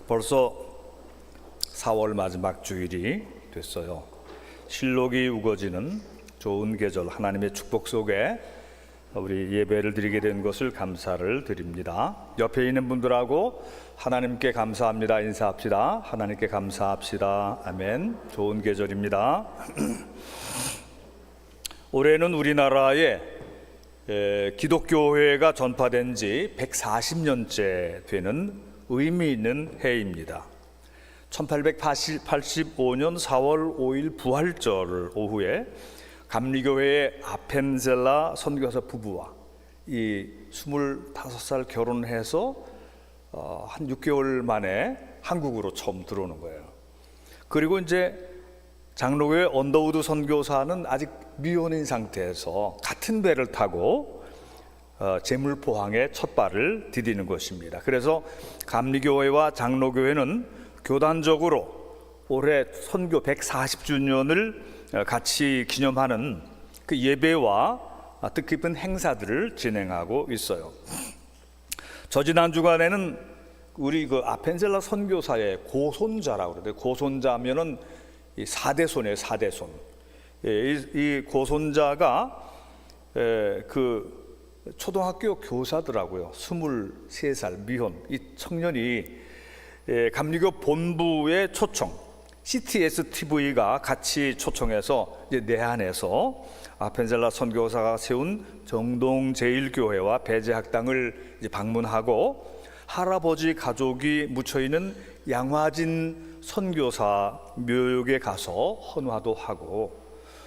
벌써 4월 마지막 주일이 됐어요. 실록이 우거지는 좋은 계절, 하나님의 축복 속에 우리 예배를 드리게 된 것을 감사를 드립니다. 옆에 있는 분들하고 하나님께 감사합니다 인사합시다. 하나님께 감사합시다. 아멘. 좋은 계절입니다. 올해는 우리나라에 기독교회가 전파된 지 140년째 되는 의미 있는 해입니다. 1885년 4월 5일 부활절 오후에 감리교회의 아펜젤라 선교사 부부와 이 25살 결혼해서 한 6개월 만에 한국으로 처음 들어오는 거예요. 그리고 이제 장로교회 언더우드 선교사는 아직 미혼인 상태에서 같은 배를 타고 제물포항에 첫 발을 디디는 것입니다. 그래서 감리교회와 장로교회는 교단적으로 올해 선교 140주년을 같이 기념하는 그 예배와 뜻깊은 행사들을 진행하고 있어요. 저지난 주간에는 우리 그 아펜젤라 선교사의 고손자라고 그러는데, 고손자면은 이 4대손이에요. 4대손. 이 고손자가 그 초등학교 교사더라고요. 23살 미혼 이 청년이 감리교 본부의 초청, CTS-TV가 같이 초청해서 이제 내한에서 아펜젤라 선교사가 세운 정동제일교회와 배제학당을 이제 방문하고 할아버지 가족이 묻혀 있는 양화진 선교사 묘역에 가서 헌화도 하고,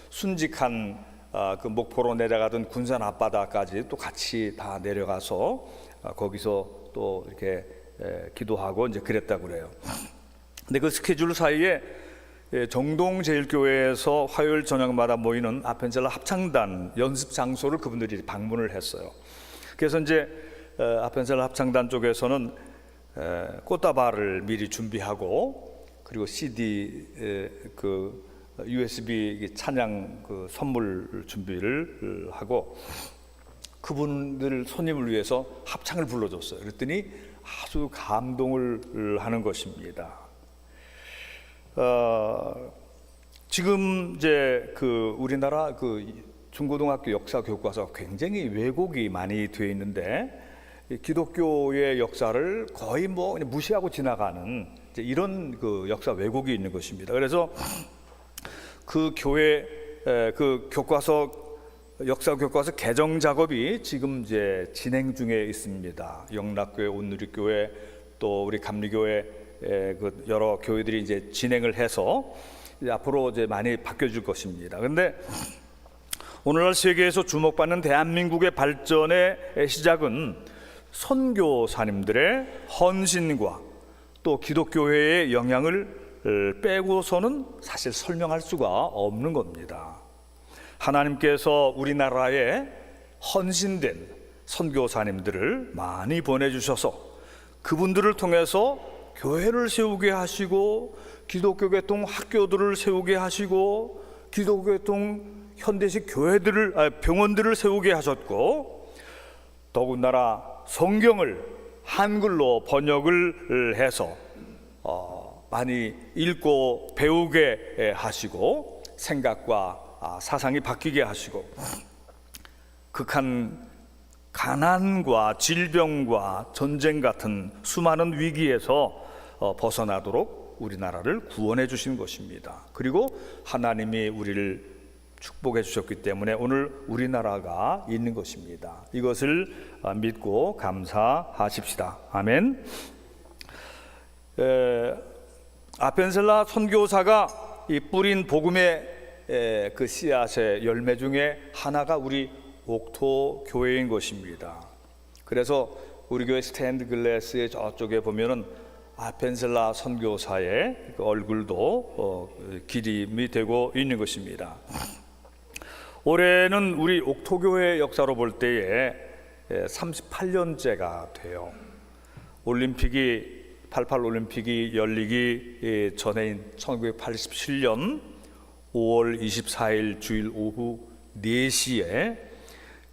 순직한 그 목포로 내려가던 군산 앞바다까지 또 같이 다 내려가서 거기서 또 이렇게 기도하고 이제 그랬다고 그래요. 근데 그 스케줄 사이에 정동제일교회에서 화요일 저녁마다 모이는 아펜젤라 합창단 연습 장소를 그분들이 방문을 했어요. 그래서 이제 아펜젤라 합창단 쪽에서는 꽃다발을 미리 준비하고, 그리고 CD 그 USB 찬양 그 선물 준비를 하고, 그분들 손님을 위해서 합창을 불러줬어요. 그랬더니 아주 감동을 하는 것입니다. 지금 이제 그 우리나라 그 중고등학교 역사 교과서 굉장히 왜곡이 많이 되어 있는데, 기독교의 역사를 거의 뭐 그냥 무시하고 지나가는 이제 이런 그 역사 왜곡이 있는 것입니다. 그래서 그 교회 그 교과서 역사 교과서 개정 작업이 지금 이제 진행 중에 있습니다. 영락교회, 온누리교회, 또 우리 감리교회 그 여러 교회들이 이제 진행을 해서 이제 앞으로 이제 많이 바뀌어질 것입니다. 그런데 오늘날 세계에서 주목받는 대한민국의 발전의 시작은 선교사님들의 헌신과 또 기독교회의 영향을 빼고서는 사실 설명할 수가 없는 겁니다. 하나님께서 우리나라에 헌신된 선교사님들을 많이 보내주셔서 그분들을 통해서 교회를 세우게 하시고, 기독교계통 학교들을 세우게 하시고, 기독교계통 현대식 병원들을 세우게 하셨고, 더군다나 성경을 한글로 번역을 해서 많이 읽고 배우게 하시고, 생각과 사상이 바뀌게 하시고, 극한 가난과 질병과 전쟁 같은 수많은 위기에서 벗어나도록 우리나라를 구원해 주신 것입니다. 그리고 하나님이 우리를 축복해 주셨기 때문에 오늘 우리나라가 있는 것입니다. 이것을 믿고 감사하십시다. 아멘. 아펜젤라 선교사가 이 뿌린 복음의 그 씨앗의 열매 중에 하나가 우리 옥토 교회인 것입니다. 그래서 우리 교회 스탠드 글래스의 저쪽에 보면은 아펜젤라 선교사의 그 얼굴도 기림이 되고 있는 것입니다. 올해는 우리 옥토교회 역사로 볼 때에 38년째가 돼요. 올림픽이 88 올림픽이 열리기 전에인 1987년 5월 24일 주일 오후 4시에,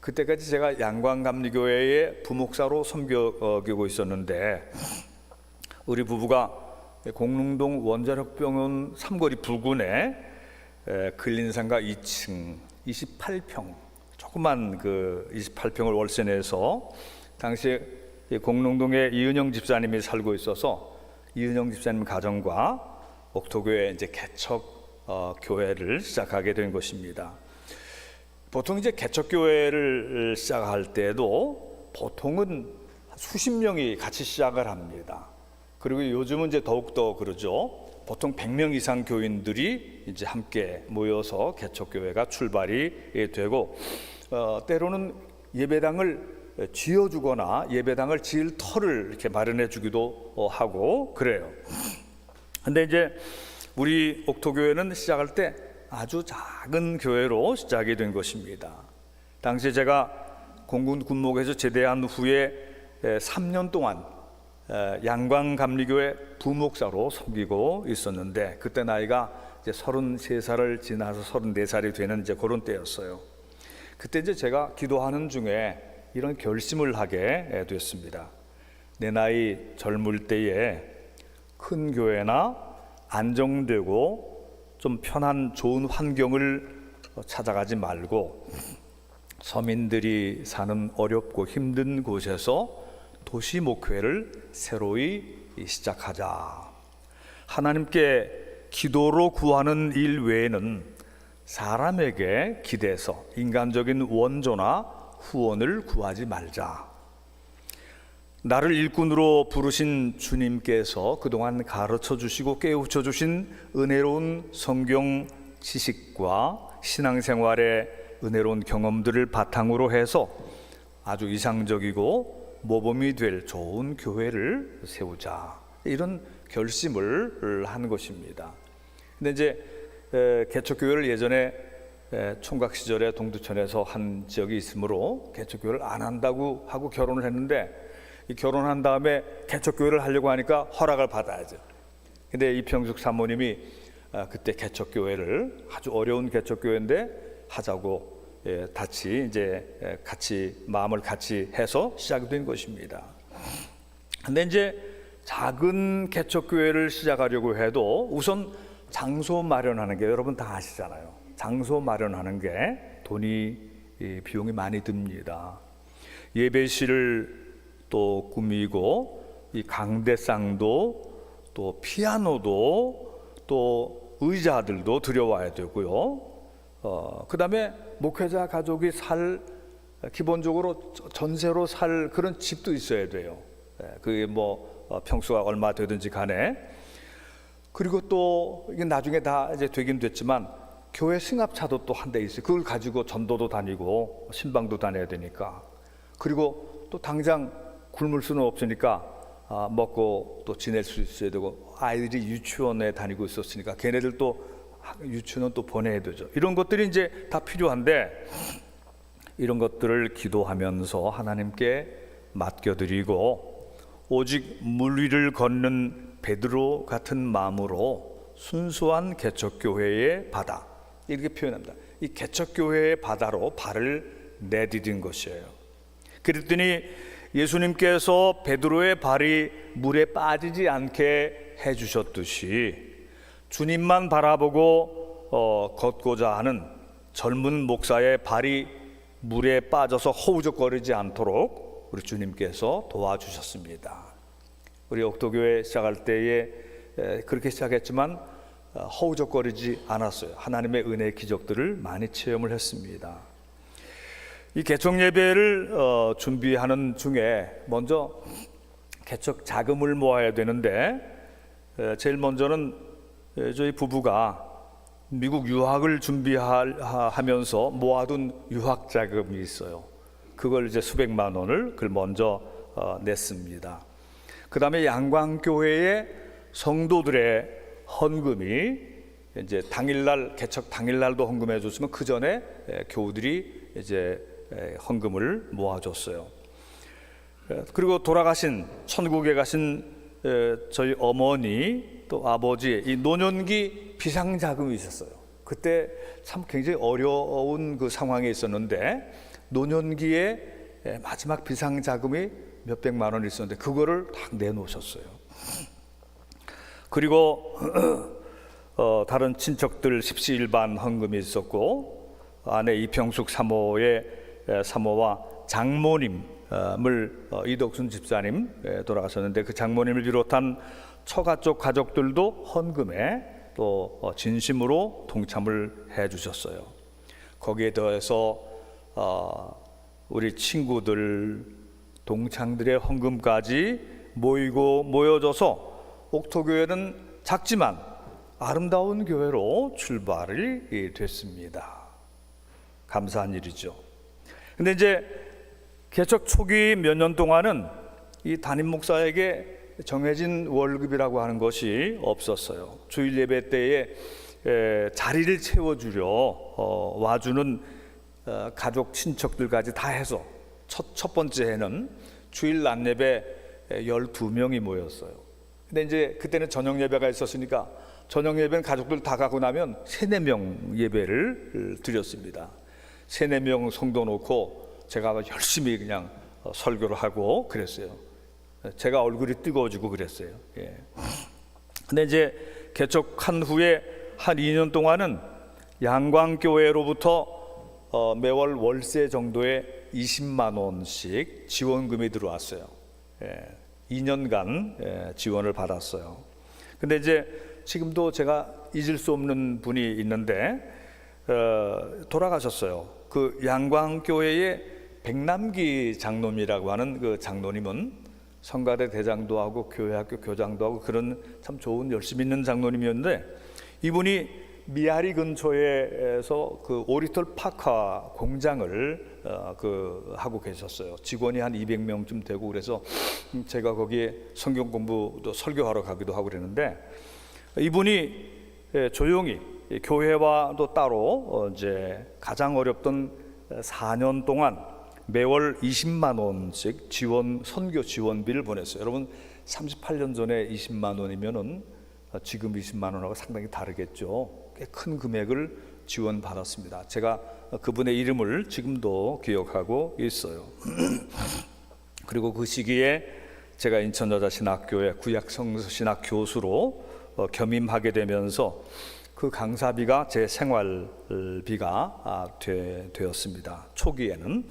그때까지 제가 양광감리교회의 부목사로 섬기고 있었는데, 우리 부부가 공릉동 원자력병원 삼거리 부근에 근린상가 2층 28평 조그만 그 28평을 월세 내서 당시에 공릉동에 이은영 집사님이 살고 있어서 이은영 집사님 가정과 옥토교회 이제 개척 교회를 시작하게 된 것입니다. 보통 이제 개척 교회를 시작할 때도 보통은 수십 명이 같이 시작을 합니다. 그리고 요즘은 이제 더욱더 그러죠. 보통 100명 이상 교인들이 이제 함께 모여서 개척 교회가 출발이 되고 때로는 예배당을 지어주거나 예배당을 지을 터를 이렇게 마련해 주기도 하고 그래요. 근데 이제 우리 옥토교회는 시작할 때 아주 작은 교회로 시작이 된 것입니다. 당시 제가 공군 군목에서 제대한 후에 3년 동안 양광감리교회 부목사로 섬기고 있었는데 그때 나이가 이제 33살을 지나서 34살이 되는 이제 그런 때였어요. 그때 이제 제가 기도하는 중에 이런 결심을 하게 됐습니다. 내 나이 젊을 때에 큰 교회나 안정되고 좀 편한 좋은 환경을 찾아가지 말고 서민들이 사는 어렵고 힘든 곳에서 도시 목회를 새로이 시작하자. 하나님께 기도로 구하는 일 외에는 사람에게 기대서 인간적인 원조나 후원을 구하지 말자. 나를 일꾼으로 부르신 주님께서 그동안 가르쳐 주시고 깨우쳐 주신 은혜로운 성경 지식과 신앙생활의 은혜로운 경험들을 바탕으로 해서 아주 이상적이고 모범이 될 좋은 교회를 세우자. 이런 결심을 한 것입니다. 근데 이제 개척교회를 예전에 총각 시절에 동두천에서 한 지역이 있으므로 개척교회를 안 한다고 하고 결혼을 했는데 이 결혼한 다음에 개척교회를 하려고 하니까 허락을 받아야죠. 근데 이평숙 사모님이 그때 개척교회를 아주 어려운 개척교회인데 하자고 같이 마음을 같이 해서 시작이 된 것입니다. 근데 이제 작은 개척교회를 시작하려고 해도 우선 장소 마련하는 게 여러분 다 아시잖아요. 장소 마련하는 게 비용이 많이 듭니다. 예배실을 또 꾸미고 이 강대상도 또 피아노도 또 의자들도 들여와야 되고요. 그다음에 목회자 가족이 기본적으로 전세로 살 그런 집도 있어야 돼요. 그게 평수가 얼마 되든지 간에. 그리고 또 이게 나중에 다 이제 되긴 됐지만 교회 승합차도 또 한 대 있어요. 그걸 가지고 전도도 다니고 신방도 다녀야 되니까. 그리고 또 당장 굶을 수는 없으니까 먹고 또 지낼 수 있어야 되고 아이들이 유치원에 다니고 있었으니까 걔네들 또 유치원 또 보내야 되죠. 이런 것들이 이제 다 필요한데 이런 것들을 기도하면서 하나님께 맡겨드리고 오직 물 위를 걷는 베드로 같은 마음으로 순수한 개척교회의 바다 이렇게 표현합니다. 이 개척교회의 바다로 발을 내디딘 것이에요. 그랬더니 예수님께서 베드로의 발이 물에 빠지지 않게 해주셨듯이 주님만 바라보고 걷고자 하는 젊은 목사의 발이 물에 빠져서 허우적거리지 않도록 우리 주님께서 도와주셨습니다. 우리 옥토교회 시작할 때에 그렇게 시작했지만 허우적거리지 않았어요. 하나님의 은혜의 기적들을 많이 체험을 했습니다. 이 개척 예배를 준비하는 중에 먼저 개척 자금을 모아야 되는데 제일 먼저는 저희 부부가 미국 유학을 준비하면서 모아둔 유학 자금이 있어요. 그걸 이제 수백만 원을 그걸 먼저 냈습니다. 그 다음에 양광교회의 성도들의 헌금이 이제 당일날 개척 당일날도 헌금해 줬으면 그 전에 교우들이 이제 헌금을 모아줬어요. 그리고 돌아가신 천국에 가신 저희 어머니 또 아버지 이 노년기 비상자금이 있었어요. 그때 참 굉장히 어려운 그 상황에 있었는데 노년기에 마지막 비상자금이 몇백만 원 있었는데 그거를 딱 내놓으셨어요. 그리고 다른 친척들 십시일반 헌금이 있었고, 아내 이평숙 사모와 장모님을 이덕순 집사님 돌아가셨는데, 그 장모님을 비롯한 처가 쪽 가족들도 헌금에 또 진심으로 동참을 해주셨어요. 거기에 더해서 우리 친구들, 동창들의 헌금까지 모여져서 옥토교회는 작지만 아름다운 교회로 출발이 됐습니다. 감사한 일이죠. 근데 이제 개척 초기 몇 년 동안은 이 담임 목사에게 정해진 월급이라고 하는 것이 없었어요. 주일 예배 때에 자리를 채워주려 와주는 가족 친척들까지 다 해서 첫 번째 해는 주일 낮 예배 12명이 모였어요. 근데 이제 그때는 저녁 예배가 있었으니까 저녁 예배는 가족들 다 가고 나면 3-4명 예배를 드렸습니다. 3-4명 성도 놓고 제가 열심히 그냥 설교를 하고 그랬어요. 제가 얼굴이 뜨거워지고 그랬어요. 예. 근데 이제 개척한 후에 한 2년 동안은 양광교회로부터 매월 월세 정도의 20만 원씩 지원금이 들어왔어요. 2년간 지원을 받았어요. 근데 이제 지금도 제가 잊을 수 없는 분이 있는데 돌아가셨어요. 그 양광교회의 백남기 장로님이라고 하는 그 장로님은 성가대 대장도 하고 교회학교 교장도 하고 그런 참 좋은 열심 있는 장로님이었는데, 이분이 미아리 근처에서 그 오리털 파카 공장을 하고 계셨어요. 직원이 한 200명쯤 되고, 그래서 제가 거기에 성경 공부도 설교하러 가기도 하고 그랬는데, 이분이 조용히 교회와도 따로 이제 가장 어렵던 4년 동안 매월 20만 원씩 선교 지원비를 보냈어요. 여러분 38년 전에 20만 원이면은 지금 20만 원하고 상당히 다르겠죠. 꽤 큰 금액을 지원받았습니다. 제가 그분의 이름을 지금도 기억하고 있어요. 그리고 그 시기에 제가 인천여자신학교의 구약성서신학 교수로 겸임하게 되면서 그 강사비가 제 생활비가 되었습니다. 초기에는.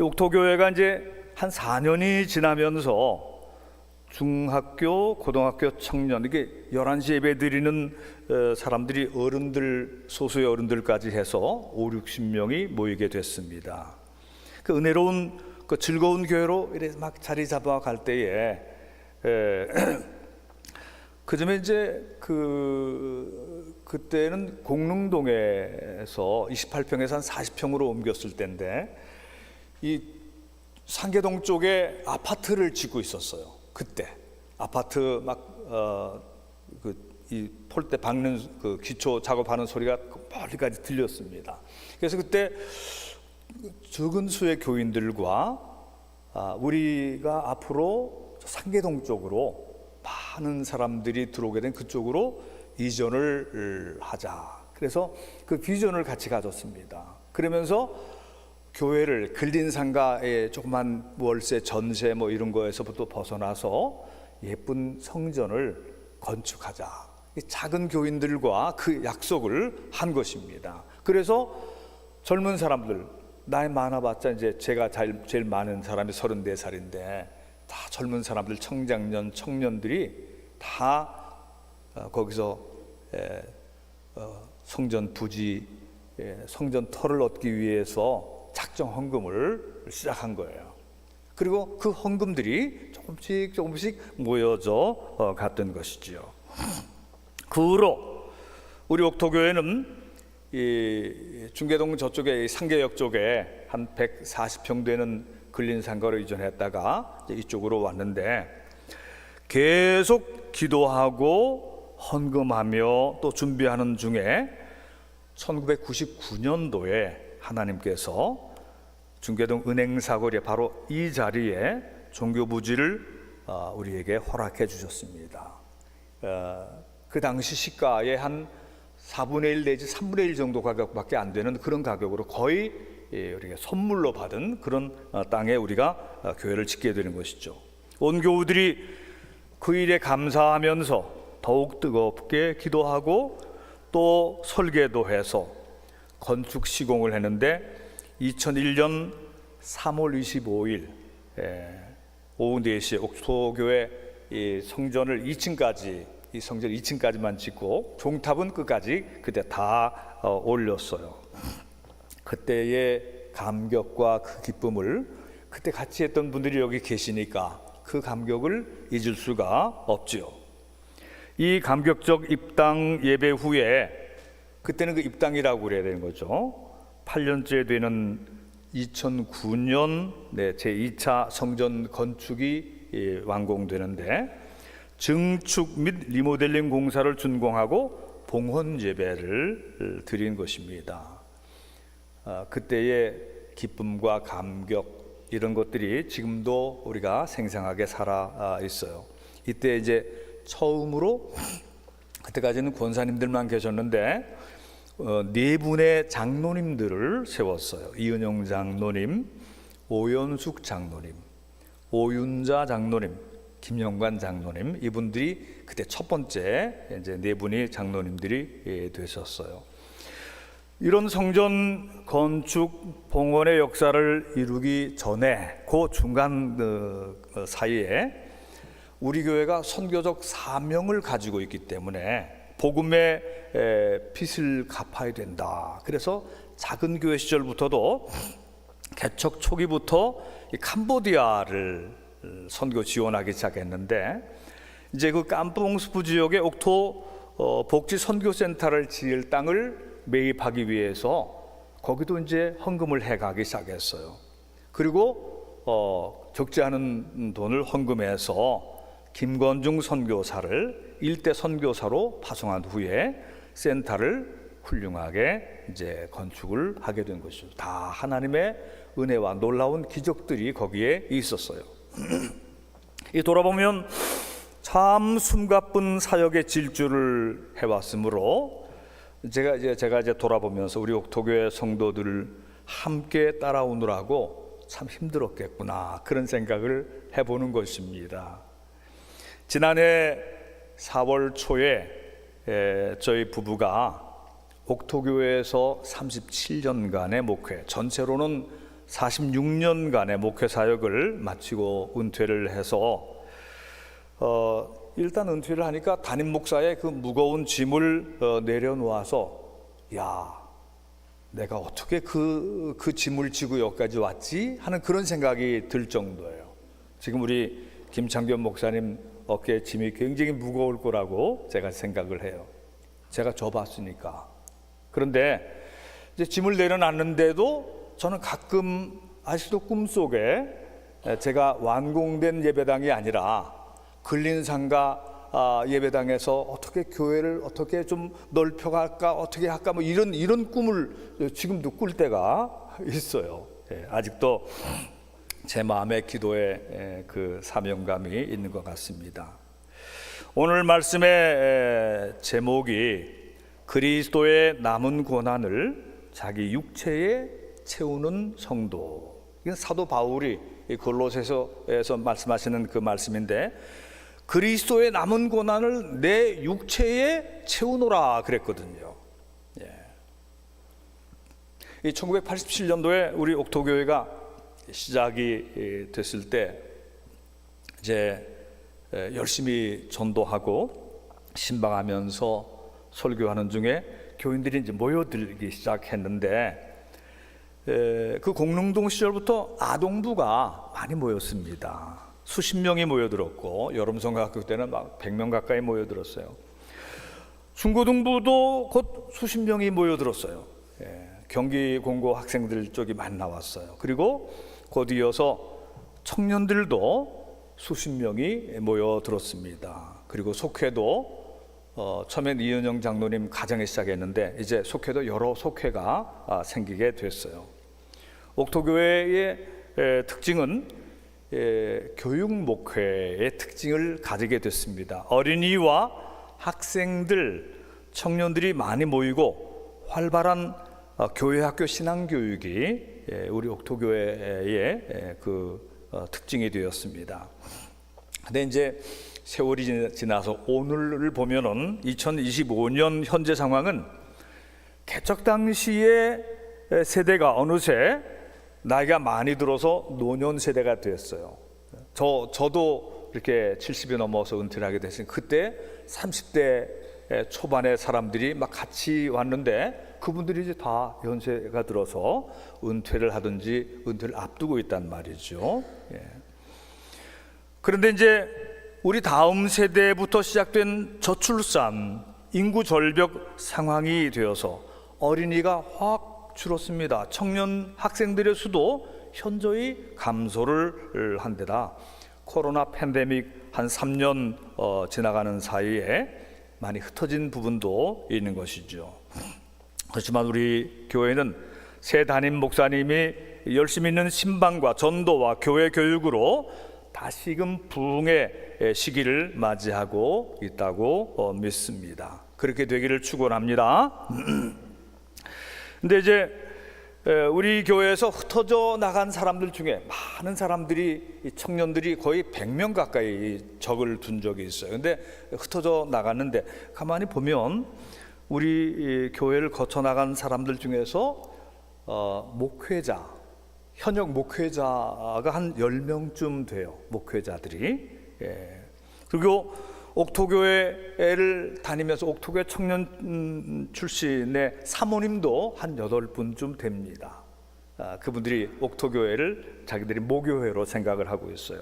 옥토교회가 이제 한 4년이 지나면서 중학교, 고등학교 청년, 이게 11시 예배 드리는 사람들이 어른들, 소수의 어른들까지 해서 5-60명이 모이게 됐습니다. 그 은혜로운, 그 즐거운 교회로 이렇게 막 자리 잡아갈 때에 그 점에 이제 그때는 공릉동에서 28평에서 한 40평으로 옮겼을 때인데, 이 상계동 쪽에 아파트를 짓고 있었어요. 그때 아파트 이 폴대 박는 그 기초 작업하는 소리가 멀리까지 들렸습니다. 그래서 그때 적은 수의 교인들과 우리가 앞으로 상계동 쪽으로 많은 사람들이 들어오게 된 그쪽으로 이전을 하자. 그래서 그 비전을 같이 가졌습니다. 그러면서 교회를 근린상가의 조그만 월세 전세 뭐 이런 거에서부터 벗어나서 예쁜 성전을 건축하자. 작은 교인들과 그 약속을 한 것입니다. 그래서 젊은 사람들, 나이 많아봤자 이제 제가 제일 많은 사람이 34살인데 다 젊은 사람들, 청년들이 다 거기서 성전 부지, 성전 터를 얻기 위해서 작정 헌금을 시작한 거예요. 그리고 그 헌금들이 조금씩 모여져 갔던 것이지요. 그 후로 우리 옥토교회는 이 중계동 저쪽에 상계역 쪽에 한 140평 되는 근린상가로 이전했다가 이쪽으로 왔는데, 계속 기도하고 헌금하며 또 준비하는 중에 1999년도에 하나님께서 중계동 은행사거리에 바로 이 자리에 종교부지를 우리에게 허락해 주셨습니다. 그 당시 시가의 한 4분의 1 내지 3분의 1 정도 가격밖에 안 되는 그런 가격으로 거의 우리가 선물로 받은 그런 땅에 우리가 교회를 짓게 되는 것이죠. 온 교우들이 그 일에 감사하면서 더욱 뜨겁게 기도하고 또 설계도 해서 건축 시공을 했는데 2001년 3월 25일 오후 4시에 옥토교회 이 성전을 2층까지 이 성전 2층까지만 짓고 종탑은 끝까지 그때 다 올렸어요. 그때의 감격과 그 기쁨을 그때 같이 했던 분들이 여기 계시니까 그 감격을 잊을 수가 없지요. 이 감격적 입당 예배 후에 그때는 그 입당이라고 그래야 되는 거죠. 8년째 되는 2009년 제2차 성전 건축이 완공되는데 증축 및 리모델링 공사를 준공하고 봉헌 예배를 드린 것입니다. 그때의 기쁨과 감격 이런 것들이 지금도 우리가 생생하게 살아 있어요. 이때 이제 처음으로 그때까지는 권사님들만 계셨는데 네 분의 장로님들을 세웠어요. 이은영 장로님, 오연숙 장로님, 오윤자 장로님, 김영관 장로님, 이분들이 그때 첫 번째 이제 네 분이 장로님들이 되셨어요. 이런 성전 건축 봉헌의 역사를 이루기 전에 그 중간 사이에 우리 교회가 선교적 사명을 가지고 있기 때문에 복음의 빚을 갚아야 된다. 그래서 작은 교회 시절부터도 개척 초기부터 캄보디아를 선교 지원하기 시작했는데 이제 그 깜뽕스프 지역에 옥토 복지 선교센터를 지을 땅을 매입하기 위해서 거기도 이제 헌금을 해가기 시작했어요. 그리고 적지 않은 돈을 헌금해서 김건중 선교사를 일대 선교사로 파송한 후에 센터를 훌륭하게 이제 건축을 하게 된 것이죠. 다 하나님의 은혜와 놀라운 기적들이 거기에 있었어요. 이 돌아보면 참 숨가쁜 사역의 질주를 해왔으므로 제가 이제 돌아보면서 우리 옥토교회 성도들을 함께 따라오느라고 참 힘들었겠구나 그런 생각을 해보는 것입니다. 지난해 4월 초에 저희 부부가 옥토교회에서 37년간의 목회, 전체로는 46년간의 목회 사역을 마치고 은퇴를 해서 일단 은퇴를 하니까 담임 목사의 그 무거운 짐을 내려놓아서 야, 내가 어떻게 그 짐을 지고 여기까지 왔지? 하는 그런 생각이 들 정도예요. 지금 우리 김창균 목사님 어깨에 짐이 굉장히 무거울 거라고 제가 생각을 해요. 제가 져봤으니까. 그런데 이제 짐을 내려놨는데도 저는 가끔 아직도 꿈속에 제가 완공된 예배당이 아니라 근린상가 예배당에서 어떻게 교회를 어떻게 좀 넓혀갈까 어떻게 할까 뭐 이런 꿈을 지금도 꿀 때가 있어요. 아직도 제 마음의 기도에 그 사명감이 있는 것 같습니다. 오늘 말씀의 제목이 그리스도의 남은 고난을 자기 육체에 채우는 성도. 이건 사도 바울이 골로새서에서 말씀하시는 그 말씀인데 그리스도의 남은 고난을 내 육체에 채우노라 그랬거든요. 이 1987년도에 우리 옥토교회가 시작이 됐을 때 이제 열심히 전도하고 신방하면서 설교하는 중에 교인들이 이제 모여들기 시작했는데 그 공릉동 시절부터 아동부가 많이 모였습니다. 수십 명이 모여들었고 여름성가학교 때는 막 100명 가까이 모여들었어요. 중고등부도 곧 수십 명이 모여들었어요. 경기 공고 학생들 쪽이 많이 나왔어요. 그리고 곧 이어서 청년들도 수십 명이 모여들었습니다. 그리고 속회도 처음엔 이은영 장로님 가정에 시작했는데 이제 속회도 여러 속회가 생기게 됐어요. 옥토교회의 특징은 교육 목회의 특징을 가지게 됐습니다. 어린이와 학생들, 청년들이 많이 모이고 활발한 교회 학교 신앙교육이 우리 옥토교회의 그 특징이 되었습니다. 근데 이제 세월이 지나서 오늘을 보면은 2025년 현재 상황은 개척 당시의 세대가 어느새 나이가 많이 들어서 노년 세대가 됐어요. 저도 이렇게 70이 넘어서 은퇴를 하게 됐으니 그때 30대 초반의 사람들이 막 같이 왔는데 그분들이 이제 다 연세가 들어서 은퇴를 하든지 은퇴를 앞두고 있단 말이죠. 그런데 이제 우리 다음 세대부터 시작된 저출산, 인구 절벽 상황이 되어서 어린이가 확 줄었습니다. 청년 학생들의 수도 현저히 감소를 한 데다 코로나 팬데믹 한 3년 지나가는 사이에 많이 흩어진 부분도 있는 것이죠. 그렇지만 우리 교회는 새 담임 목사님이 열심히 있는 신방과 전도와 교회 교육으로 다시금 부흥의 시기를 맞이하고 있다고 믿습니다. 그렇게 되기를 축원합니다. 근데 이제 우리 교회에서 흩어져 나간 사람들 중에 많은 사람들이 청년들이 거의 100명 가까이 적을 둔 적이 있어요. 근데 흩어져 나갔는데 가만히 보면 우리 교회를 거쳐 나간 사람들 중에서 목회자, 현역 목회자가 한 10명쯤 돼요. 목회자들이. 그리고 옥토교회를 다니면서 옥토교회 청년 출신의 사모님도 한 8분쯤 됩니다. 그분들이 옥토교회를 자기들이 모교회로 생각을 하고 있어요.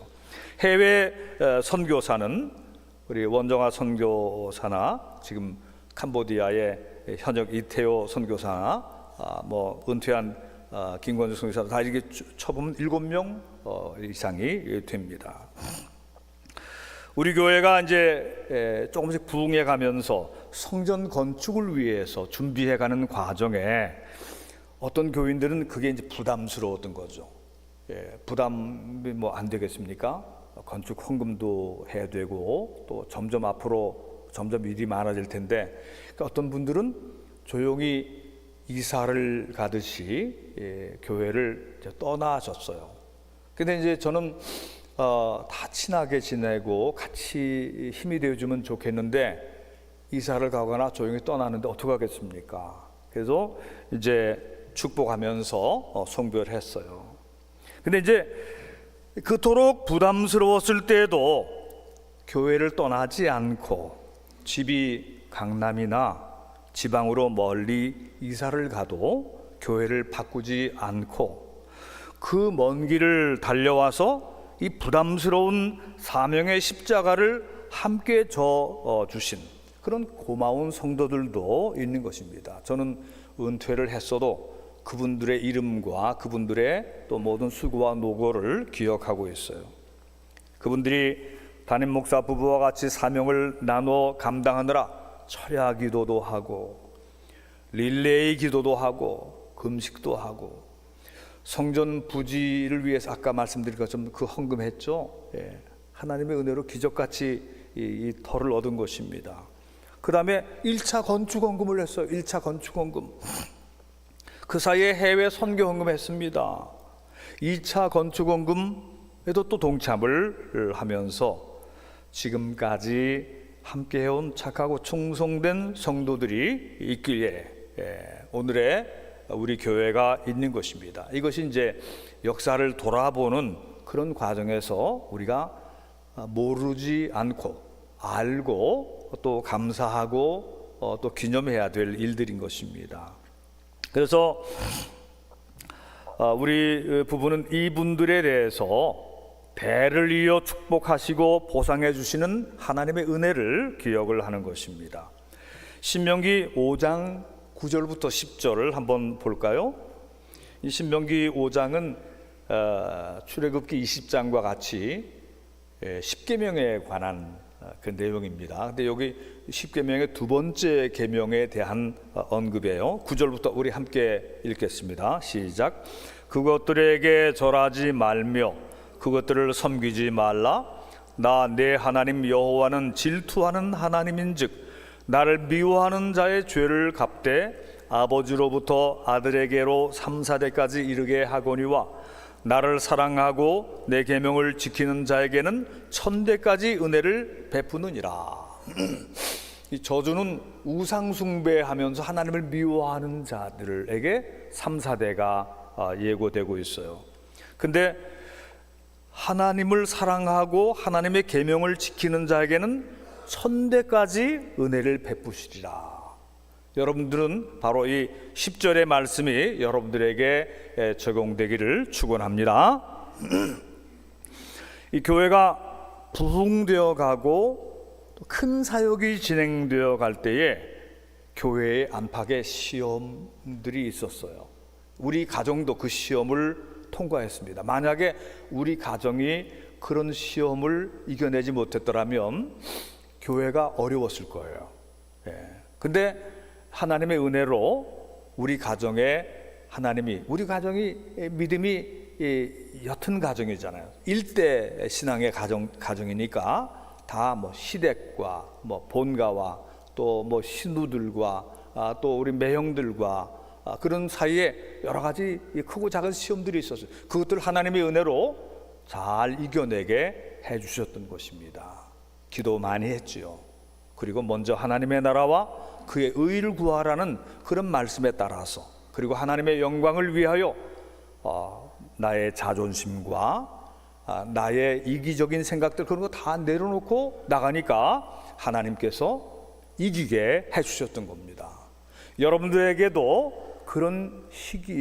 해외 선교사는 우리 원정아 선교사나 지금 캄보디아의 현역 이태호 선교사나 뭐 은퇴한 김건주 선교사 다 이렇게 쳐보면 7명 이상이 됩니다. 우리 교회가 이제 조금씩 부흥해 가면서 성전 건축을 위해서 준비해가는 과정에 어떤 교인들은 그게 이제 부담스러웠던 거죠. 부담이 뭐 안 되겠습니까? 건축 헌금도 해야 되고 또 점점 앞으로 점점 일이 많아질 텐데 그러니까 어떤 분들은 조용히 이사를 가듯이 교회를 이제 떠나셨어요. 근데 이제 저는 다 친하게 지내고 같이 힘이 되어주면 좋겠는데 이사를 가거나 조용히 떠나는데 어떻게 하겠습니까? 그래서 이제 축복하면서 성교를 했어요. 근데 이제 그토록 부담스러웠을 때에도 교회를 떠나지 않고 집이 강남이나 지방으로 멀리 이사를 가도 교회를 바꾸지 않고 그 먼 길을 달려와서 이 부담스러운 사명의 십자가를 함께 져 주신 그런 고마운 성도들도 있는 것입니다. 저는 은퇴를 했어도 그분들의 이름과 그분들의 또 모든 수고와 노고를 기억하고 있어요. 그분들이 담임 목사 부부와 같이 사명을 나눠 감당하느라 철야 기도도 하고 릴레이 기도도 하고 금식도 하고 성전 부지를 위해서 아까 말씀드린 것처럼 그 헌금했죠. 하나님의 은혜로 기적같이 이 터를 얻은 것입니다. 그 다음에 1차 건축 헌금을 했어요. 1차 건축 헌금. 그 사이에 해외 선교 헌금했습니다. 2차 건축 헌금에도 또 동참을 하면서 지금까지 함께 해온 착하고 충성된 성도들이 있기에 오늘의 우리 교회가 있는 것입니다. 이것이 이제 역사를 돌아보는 그런 과정에서 우리가 모르지 않고 알고 또 감사하고 또 기념해야 될 일들인 것입니다. 그래서 우리 부부는 이분들에 대해서 대를 이어 축복하시고 보상해 주시는 하나님의 은혜를 기억을 하는 것입니다. 신명기 5장 9절부터 10절을 한번 볼까요? 이 신명기 5장은 출애굽기 20장과 같이 10계명에 관한 그 내용입니다. 근데 여기 10계명의 두 번째 계명에 대한 언급이에요. 9절부터 우리 함께 읽겠습니다. 시작. 그것들에게 절하지 말며 그것들을 섬기지 말라. 나 내 하나님 여호와는 질투하는 하나님인즉 나를 미워하는 자의 죄를 갚되 아버지로부터 아들에게로 3, 4대까지 이르게 하거니와 나를 사랑하고 내 계명을 지키는 자에게는 천대까지 은혜를 베푸느니라. 이 저주는 우상 숭배하면서 하나님을 미워하는 자들에게 3, 4대가 예고되고 있어요. 근데 하나님을 사랑하고 하나님의 계명을 지키는 자에게는 천대까지 은혜를 베푸시리라. 여러분들은 바로 이 10절의 말씀이 여러분들에게 적용되기를 축원합니다. 이 교회가 부흥되어 가고 큰 사역이 진행되어 갈 때에 교회의 안팎에 시험들이 있었어요. 우리 가정도 그 시험을 통과했습니다. 만약에 우리 가정이 그런 시험을 이겨내지 못했더라면 교회가 어려웠을 거예요. 근데 하나님의 은혜로 우리 가정에 우리 가정이 믿음이 옅은 가정이잖아요. 일대 신앙의 가정이니까 다 뭐 시댁과 뭐 본가와 또 뭐 신우들과 또 우리 매형들과 그런 사이에 여러 가지 크고 작은 시험들이 있었어요. 그것들 하나님의 은혜로 잘 이겨내게 해주셨던 것입니다. 기도 많이 했지요. 그리고 먼저 하나님의 나라와 그의 의를 구하라는 그런 말씀에 따라서, 그리고 하나님의 영광을 위하여 나의 자존심과 나의 이기적인 생각들, 그런 거 다 내려놓고 나가니까 하나님께서 이기게 해주셨던 겁니다. 여러분들에게도 그런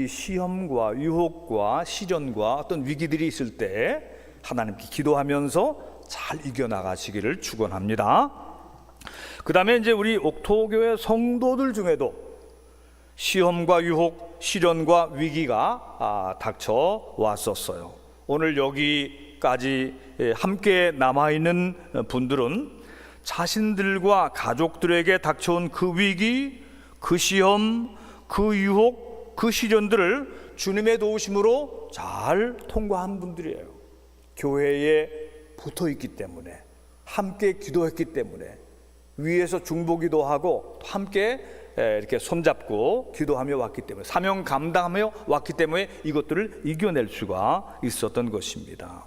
시험과 유혹과 시련과 어떤 위기들이 있을 때 하나님께 기도하면서 잘 이겨나가시기를 축원합니다. 그 다음에 이제 우리 옥토교회 성도들 중에도 시험과 유혹, 시련과 위기가 닥쳐 왔었어요. 오늘 여기까지 함께 남아있는 분들은 자신들과 가족들에게 닥쳐온 그 위기, 그 시험, 그 유혹, 그 시련들을 주님의 도우심으로 잘 통과한 분들이에요. 교회에 붙어있기 때문에, 함께 기도했기 때문에, 위에서 중보기도 하고 함께 이렇게 손잡고 기도하며 왔기 때문에, 사명 감당하며 왔기 때문에 이것들을 이겨낼 수가 있었던 것입니다.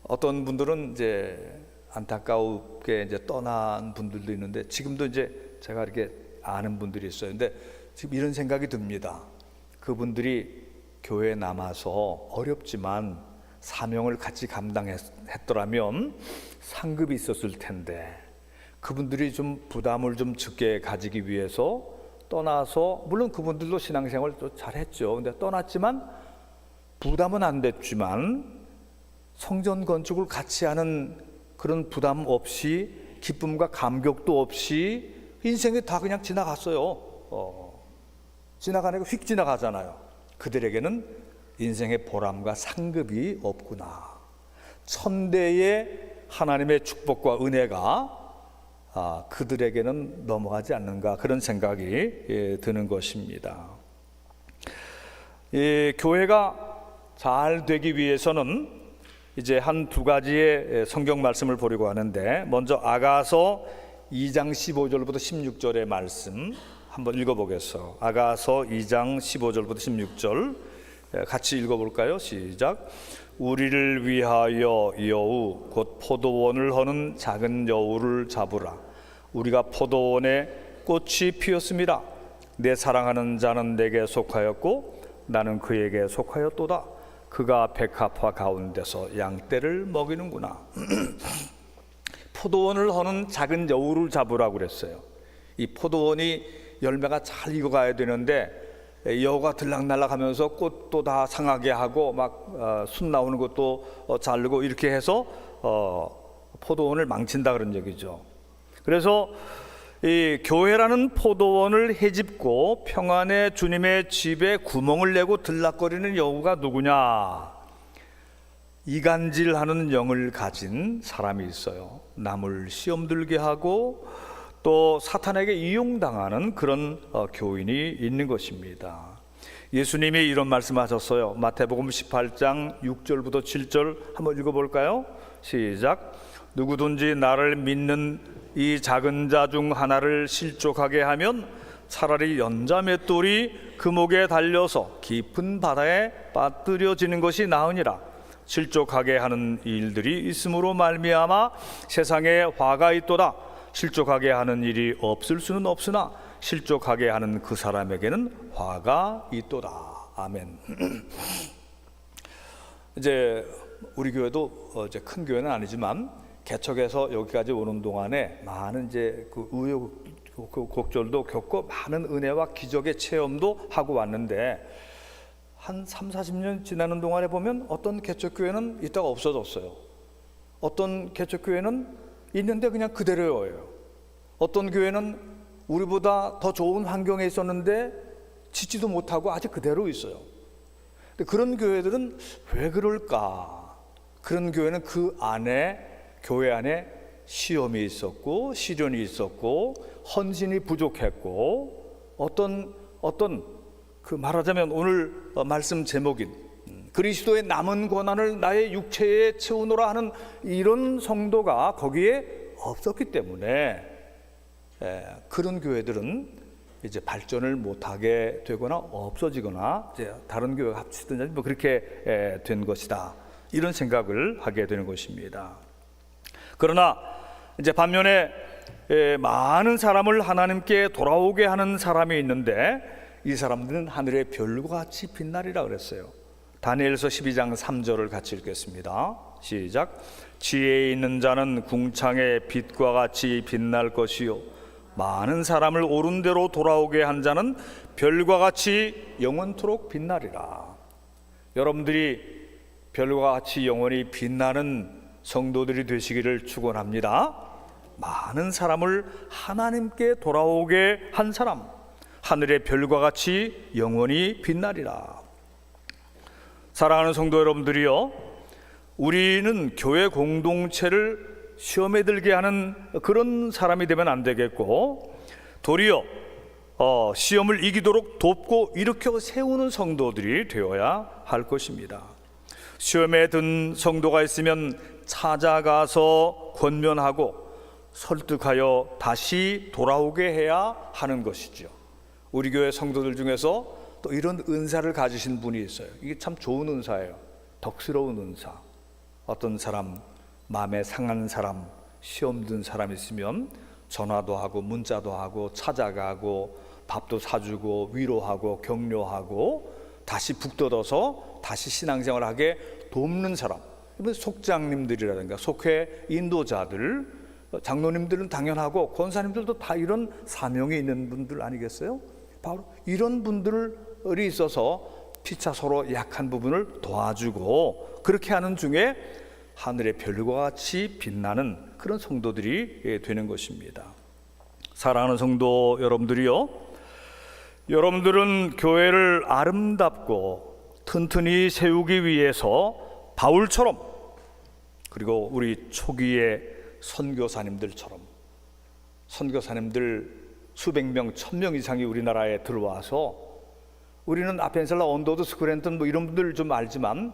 어떤 분들은 이제 안타깝게 이제 떠난 분들도 있는데, 지금도 이제 제가 이렇게 아는 분들이 있어요. 근데 지금 이런 생각이 듭니다. 그분들이 교회에 남아서 어렵지만 사명을 같이 감당했더라면 상급이 있었을 텐데, 그분들이 좀 부담을 좀 적게 가지기 위해서 떠나서, 물론 그분들도 신앙생활 또 잘했죠. 근데 떠났지만 부담은 안 됐지만 성전 건축을 같이 하는 그런 부담 없이, 기쁨과 감격도 없이 인생이 다 그냥 지나갔어요. 지나가는 거 휙 지나가잖아요. 그들에게는 인생의 보람과 상급이 없구나. 천대의 하나님의 축복과 은혜가 그들에게는 넘어가지 않는가, 그런 생각이 드는 것입니다. 교회가 잘 되기 위해서는 이제 한 두 가지의 성경 말씀을 보려고 하는데, 먼저 아가서 2장 15절부터 16절의 말씀 한번 읽어보겠어요. 아가서 2장 15절부터 16절 같이 읽어볼까요? 시작. 우리를 위하여 여우 곧 포도원을 허는 작은 여우를 잡으라. 우리가 포도원에 꽃이 피었습니다. 내 사랑하는 자는 내게 속하였고 나는 그에게 속하였도다. 그가 백합화 가운데서 양떼를 먹이는구나. 포도원을 허는 작은 여우를 잡으라고 그랬어요. 이 포도원이 열매가 잘 익어가야 되는데 여우가 들락날락하면서 꽃도 다 상하게 하고 막 순 나오는 것도 자르고 이렇게 해서 포도원을 망친다 그런 얘기죠. 그래서 이 교회라는 포도원을 헤집고 평안의 주님의 집에 구멍을 내고 들락거리는 여우가 누구냐? 이간질하는 영을 가진 사람이 있어요. 남을 시험 들게 하고 또 사탄에게 이용당하는 그런 교인이 있는 것입니다. 예수님이 이런 말씀하셨어요. 마태복음 18장 6절부터 7절 한번 읽어볼까요? 시작. 누구든지 나를 믿는 이 작은 자 중 하나를 실족하게 하면 차라리 연자맷돌이 금옥에 달려서 깊은 바다에 빠뜨려지는 것이 나으니라. 실족하게 하는 일들이 있음으로 말미암아 세상에 화가 있도다. 실족하게 하는 일이 없을 수는 없으나 실족하게 하는 그 사람에게는 화가 있도다. 아멘. 이제 우리 교회도 이제 큰 교회는 아니지만 개척해서 여기까지 오는 동안에 많은 이제 그 우여곡절도 겪고 많은 은혜와 기적의 체험도 하고 왔는데, 한 30-40년 지나는 동안에 보면 어떤 개척교회는 있다가 없어졌어요. 어떤 개척교회는 있는데 그냥 그대로예요. 어떤 교회는 우리보다 더 좋은 환경에 있었는데 짓지도 못하고 아직 그대로 있어요. 근데 그런 교회들은 왜 그럴까? 그런 교회는 그 안에, 교회 안에 시험이 있었고 시련이 있었고 헌신이 부족했고 어떤 그 말하자면 오늘 말씀 제목인 그리스도의 남은 고난을 나의 육체에 채우노라 하는 이런 성도가 거기에 없었기 때문에 그런 교회들은 이제 발전을 못하게 되거나 없어지거나 이제 다른 교회가 합치든지 뭐 그렇게 된 것이다, 이런 생각을 하게 되는 것입니다. 그러나 이제 반면에 많은 사람을 하나님께 돌아오게 하는 사람이 있는데 이 사람들은 하늘의 별과 같이 빛나리라 그랬어요. 다니엘서 12장 3절을 같이 읽겠습니다. 시작. 지혜 있는 자는 궁창의 빛과 같이 빛날 것이요 많은 사람을 옳은 대로 돌아오게 한 자는 별과 같이 영원토록 빛나리라. 여러분들이 별과 같이 영원히 빛나는 성도들이 되시기를 축원합니다. 많은 사람을 하나님께 돌아오게 한 사람, 하늘의 별과 같이 영원히 빛나리라. 사랑하는 성도 여러분들이요, 우리는 교회 공동체를 시험에 들게 하는 그런 사람이 되면 안 되겠고, 도리어 시험을 이기도록 돕고 일으켜 세우는 성도들이 되어야 할 것입니다. 시험에 든 성도가 있으면 찾아가서 권면하고 설득하여 다시 돌아오게 해야 하는 것이죠. 우리 교회 성도들 중에서 또 이런 은사를 가지신 분이 있어요. 이게 참 좋은 은사예요. 덕스러운 은사. 어떤 사람, 마음에 상한 사람, 시험 든 사람 있으면 전화도 하고 문자도 하고 찾아가고 밥도 사주고 위로하고 격려하고 다시 북돋아서 다시 신앙생활하게 돕는 사람. 속장님들이라든가 속회 인도자들, 장로님들은 당연하고 권사님들도 다 이런 사명이 있는 분들 아니겠어요? 바로 이런 분들이 있어서 피차 서로 약한 부분을 도와주고 그렇게 하는 중에 하늘의 별과 같이 빛나는 그런 성도들이 되는 것입니다. 사랑하는 성도 여러분들이요, 여러분들은 교회를 아름답고 튼튼히 세우기 위해서 바울처럼, 그리고 우리 초기의 선교사님들처럼, 선교사님들 수백 명, 1000명 이상이 우리나라에 들어와서, 우리는 아펜셀라, 언더우드, 스크랜턴 뭐 이런 분들 좀 알지만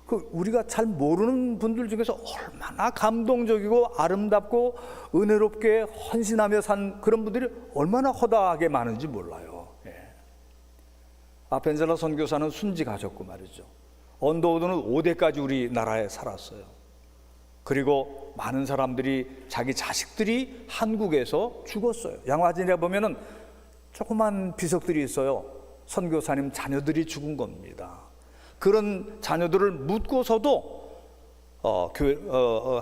그 우리가 잘 모르는 분들 중에서 얼마나 감동적이고 아름답고 은혜롭게 헌신하며 산 그런 분들이 얼마나 허다하게 많은지 몰라요. 아펜셀라 선교사는 순직하셨고 말이죠. 언더우드는 5대까지 우리나라에 살았어요. 그리고 많은 사람들이, 자기 자식들이 한국에서 죽었어요. 양화진에 보면은 조그만 비석들이 있어요. 선교사님 자녀들이 죽은 겁니다. 그런 자녀들을 묻고서도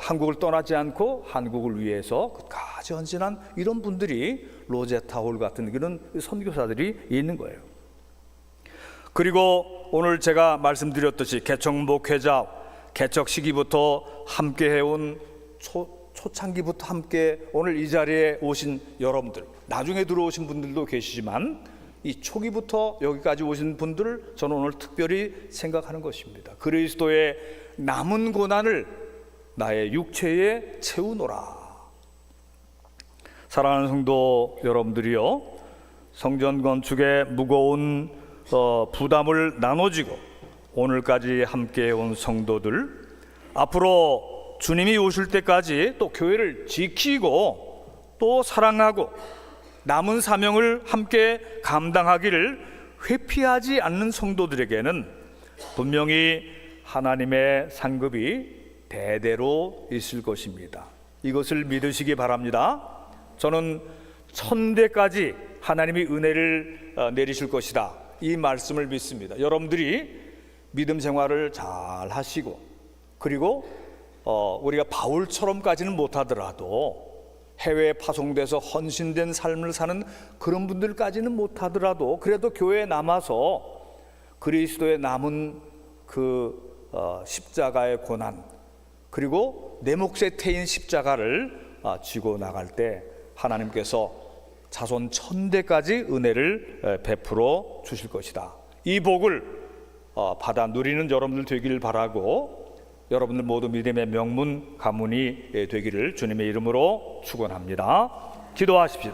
한국을 떠나지 않고 한국을 위해서 끝까지 헌신한 이런 분들이 로제타 홀 같은 그런 선교사들이 있는 거예요. 그리고 오늘 제가 말씀드렸듯이 개척 목회자, 개척 시기부터 함께 해온 초창기부터 함께 오늘 이 자리에 오신 여러분들, 나중에 들어오신 분들도 계시지만 이 초기부터 여기까지 오신 분들을 저는 오늘 특별히 생각하는 것입니다. 그리스도의 남은 고난을 나의 육체에 채우노라. 사랑하는 성도 여러분들이요, 성전 건축의 무거운 부담을 나눠지고 오늘까지 함께 온 성도들, 앞으로 주님이 오실 때까지 또 교회를 지키고 또 사랑하고 남은 사명을 함께 감당하기를 회피하지 않는 성도들에게는 분명히 하나님의 상급이 대대로 있을 것입니다. 이것을 믿으시기 바랍니다. 저는 천대까지 하나님이 은혜를 내리실 것이다, 이 말씀을 믿습니다. 여러분들이 믿음 생활을 잘 하시고, 그리고 우리가 바울처럼까지는 못하더라도 해외에 파송돼서 헌신된 삶을 사는 그런 분들까지는 못하더라도 그래도 교회에 남아서 그리스도의 남은 그 십자가의 고난, 그리고 내 몫에 태인 십자가를 지고 나갈 때 하나님께서 자손 천대까지 은혜를 베풀어 주실 것이다. 이 복을 받아 누리는 여러분들 되기를 바라고, 여러분들 모두 믿음의 명문 가문이 되기를 주님의 이름으로 축원합니다. 기도하십시오.